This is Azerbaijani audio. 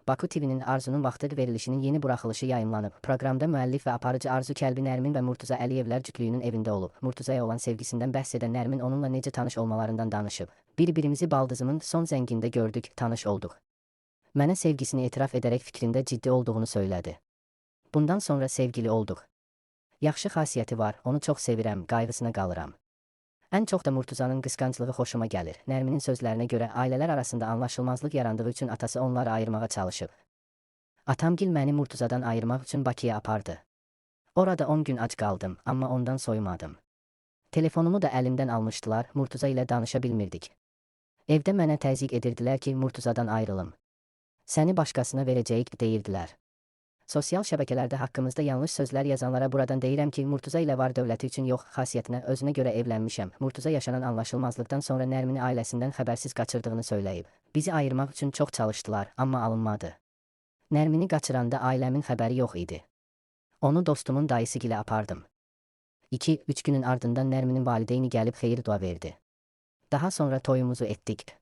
Baku TV-nin Arzunun Vaxtı verilişinin yeni buraxılışı yayımlanıb. Proqramda müəllif və aparıcı Arzu Kəlbi Nərmin və Murtuza Əliyevlər cütlüyünün evində olub. Murtuzaya olan sevgisindən bəhs edən Nərmin onunla necə tanış olmalarından danışıb. Bir-birimizi baldızımın son zəngində gördük, tanış olduq. Mənə sevgisini etiraf edərək fikrində ciddi olduğunu söylədi. Bundan sonra sevgili olduq. Yaxşı xasiyyəti var, onu çox sevirəm, qayğısına qalıram. Ən çox da Murtuzanın qısqanclığı xoşuma gəlir. Nərminin sözlərinə görə ailələr arasında anlaşılmazlıq yarandığı üçün atası onları ayırmağa çalışıb. Atamgil məni Murtuzadan ayırmaq üçün Bakıya apardı. Orada 10 gün ac qaldım, amma ondan soyumadım. Telefonumu da əlimdən almışdılar, Murtuza ilə danışa bilmirdik. Evdə mənə təzyiq edirdilər ki, Murtuzadan ayrılım. Səni başqasına verəcəyik, deyirdilər. Sosial şəbəkələrdə haqqımızda yanlış sözlər yazanlara buradan deyirəm ki, Murtuza ilə var dövləti üçün yox, xasiyyətinə, özünə görə evlənmişəm. Murtuza yaşanan anlaşılmazlıqdan sonra Nərmini ailəsindən xəbərsiz qaçırdığını söyləyib. Bizi ayırmaq üçün çox çalışdılar, amma alınmadı. Nərmini qaçıranda ailəmin xəbəri yox idi. Onu dostumun dayısıgilə apardım. 2-3 günün ardından Nərminin valideyni gəlib xeyir dua verdi. Daha sonra toyumuzu etdik.